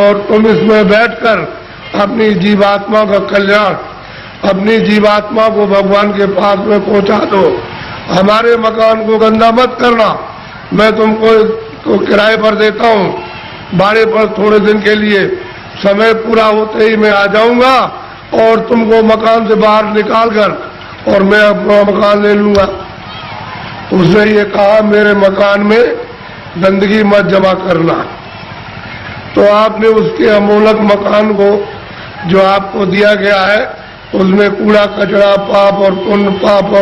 और तुम इसमें बैठकर अपनी जीवात्मा का कल्याण, अपनी जीवात्मा को भगवान के पास में पहुंचा दो। हमारे मकान को गंदा मत करना, मैं तुमको किराए पर देता हूँ, भाड़े पर थोड़े दिन के लिए, समय पूरा होते ही मैं आ जाऊंगा और तुमको मकान से बाहर निकाल कर और मैं अपना मकान ले लूंगा। उसने ये कहा मेरे मकान में गंदगी मत जमा करना। तो आपने उसके अमोलक मकान को जो आपको दिया गया है उसमें कूड़ा कचरा, पाप और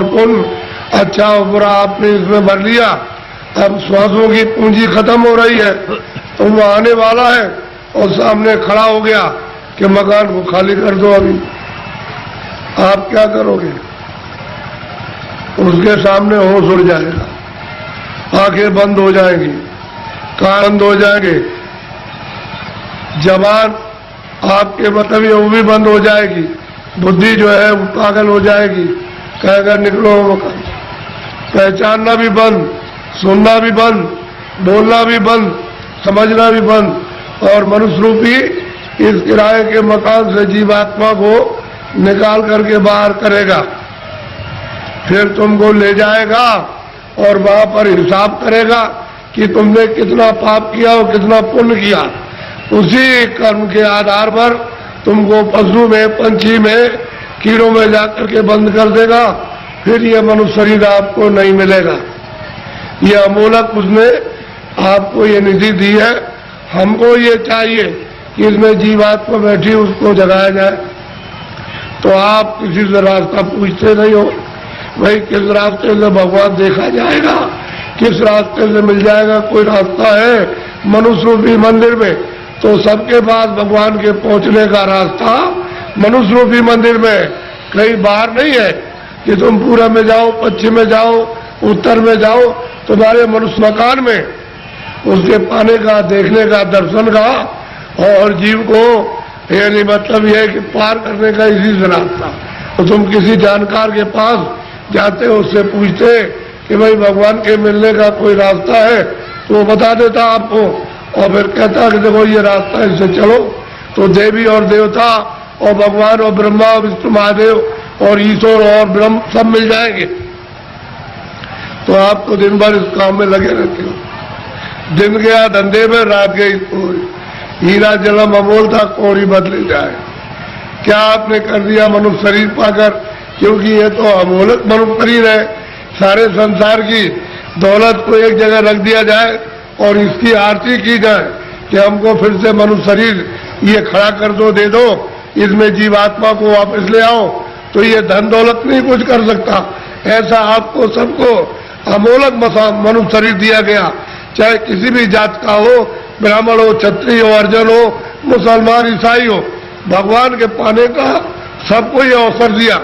पुण्य, अच्छा और बुरा आपने इसमें भर लिया। अब श्वासों की पूंजी खत्म हो रही है तो वो आने वाला है और सामने खड़ा हो गया कि मकान को खाली कर दो। अभी आप क्या करोगे? उसके सामने होश उड़ जाएगा, आंखें बंद हो जाएंगी, कान बंद हो जाएंगे, जबान आपके मतलब वो भी बंद हो जाएगी, बुद्धि जो है वो पागल हो जाएगी, कहेगा निकलो मकान। पहचानना भी बंद, सुनना भी बंद, बोलना भी बंद, समझना भी बंद। और मनुष्य रूपी इस किराए के मकान से जीवात्मा को निकाल करके बाहर करेगा, फिर तुमको ले जाएगा और वहां पर हिसाब करेगा कि तुमने कितना पाप किया और कितना पुण्य किया। उसी कर्म के आधार पर तुमको पशु में, पंछी में, कीड़ों में जाकर के बंद कर देगा, फिर यह मनुष्य शरीर आपको नहीं मिलेगा। यह अमोलक उसने आपको ये निधि दी है। हमको ये चाहिए कि इसमें जीवात्मा बैठी उसको जगाया जाए। तो आप किसी से रास्ता पूछते नहीं हो, भाई किस रास्ते से भगवान देखा जाएगा, किस रास्ते से मिल जाएगा? कोई रास्ता है मनुष्य रूपी मंदिर में? तो सबके पास भगवान के पहुंचने का रास्ता मनुष्य रूपी मंदिर में, कहीं बाहर नहीं है कि तुम पूरब में जाओ, पश्चिम में जाओ, उत्तर में जाओ। तुम्हारे मनुष्य मकान में उसके पाने का, देखने का, दर्शन का और जीव को यानी मतलब यह है कि पार करने का इसी से रास्ता। तो तुम किसी जानकार के पास जाते हो, उससे पूछते कि भाई भगवान के मिलने का कोई रास्ता है, तो वो बता देता आपको और फिर कहता कि देखो ये रास्ता, इससे चलो। तो देवी और देवता और भगवान और ब्रह्मा और विष्णु महादेव और ईश्वर और ब्रह्म सब मिल जाएंगे। तो आप तो दिन भर इस काम में लगे रहते हो। दिन गया धंधे में, रात गई कोरी। हीरा जलम अमोल था, कोरी बदले जाए। क्या आपने कर दिया मनुष्य शरीर पाकर? क्योंकि ये तो अमोलक मनुष्य शरीर है। सारे संसार की दौलत को एक जगह रख दिया जाए और इसकी आरती की जाए कि हमको फिर से मनुष्य शरीर ये खड़ा कर दो, दे दो, इसमें जीवात्मा को वापस ले आओ, तो ये धन दौलत नहीं कुछ कर सकता। ऐसा आपको सबको अमोलक मनुष्य शरीर दिया गया, चाहे किसी भी जात का हो, ब्राह्मण हो, क्षत्रिय हो, अर्जन हो, मुसलमान, ईसाई हो, भगवान के पाने का सबको ये अवसर दिया।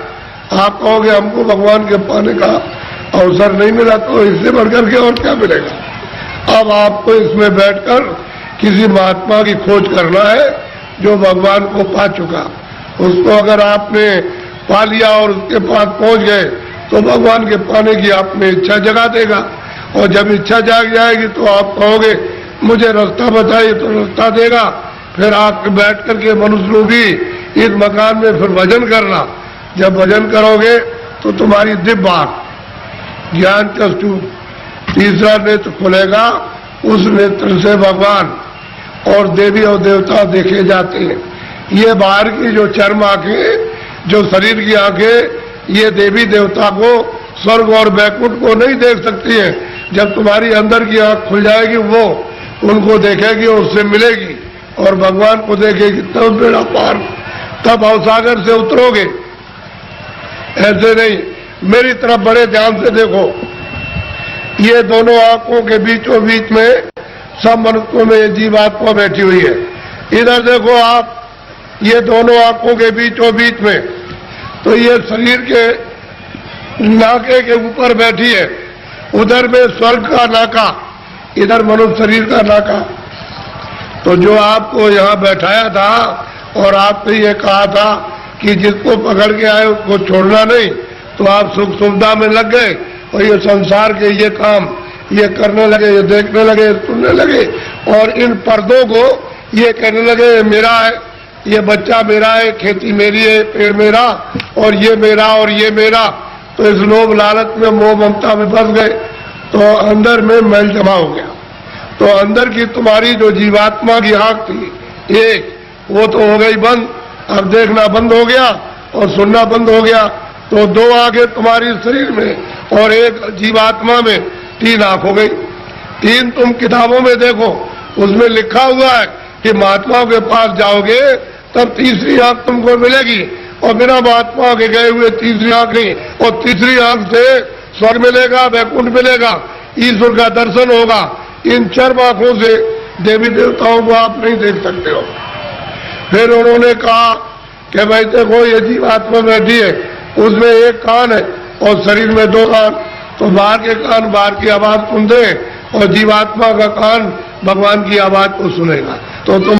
आप कहोगे हमको भगवान के पाने का अवसर नहीं मिला, तो इससे बढ़कर के और क्या मिलेगा? अब आपको इसमें बैठकर किसी महात्मा की खोज करना है जो भगवान को पा चुका। उसको अगर आपने पा लिया और उसके पास पहुंच गए तो भगवान के पाने की आपने इच्छा जगा देगा। और जब इच्छा जाग जाएगी तो आप कहोगे मुझे रास्ता बताइए, तो रास्ता देगा। फिर आप बैठ करके मनुष्य रूपी इस मकान में फिर भजन करना। जब भजन करोगे तो तुम्हारी दिव्य आंख, ज्ञान चक्षु, तीसरा नेत्र खुलेगा। उस नेत्र से भगवान और देवी और देवता देखे जाते हैं। ये बाहर की जो चर्म आंखें, जो शरीर की आंखें, ये देवी देवता को, स्वर्ग और बैकुंठ को नहीं देख सकती है। जब तुम्हारी अंदर की आंख खुल जाएगी वो उनको देखेगी और उससे मिलेगी और भगवान को देखेगी, तब बेड़ा पार, तब अवसागर से उतरोगे। ऐसे नहीं, मेरी तरफ बड़े ध्यान से देखो। ये दोनों आंखों के बीचों बीच में सब मनुष्यों में जीवात्मा बैठी हुई है। इधर देखो आप, ये दोनों आंखों के बीचों बीच में, तो ये शरीर के नाके के ऊपर बैठी है। उधर में स्वर्ग का नाका, इधर मनुष्य शरीर का नाका। तो जो आपको यहाँ बैठाया था और आपने ये कहा था कि जिसको पकड़ के आए उसको छोड़ना नहीं, तो आप सुख सुविधा में लग गए और ये संसार के ये काम ये करने लगे, ये देखने लगे, सुनने लगे और इन पर्दों को ये कहने लगे मेरा है, ये बच्चा मेरा है, खेती मेरी है, पेड़ मेरा, और ये मेरा और ये मेरा। तो इस लोभ लालच में मोह ममता में फंस गए, तो अंदर में मैल जमा हो गया। तो अंदर की तुम्हारी जो जीवात्मा की आंख थी एक, वो तो हो गई बंद, अब देखना बंद हो गया और सुनना बंद हो गया। तो दो आंखें तुम्हारी शरीर में और एक जीवात्मा में, तीन आंख हो गई। तीन तुम किताबों में देखो, उसमें लिखा हुआ है कि महात्माओं के पास जाओगे तब तीसरी आंख तुमको मिलेगी, और बिना महात्माओं के गए हुए तीसरी आंख नहीं। और तीसरी आंख से स्वर्ग मिलेगा, वैकुंठ मिलेगा, ईश्वर का दर्शन होगा। इन चर्म आंखों से देवी देवताओं को आप नहीं देख सकते हो। फिर उन्होंने कहा कि भाई देखो ये जीवात्मा बैठी है, उसमें एक कान है और शरीर में दो कान, तो बाहर के कान बाहर की आवाज सुनते और जीवात्मा का कान भगवान की आवाज को सुनेगा। तो तुम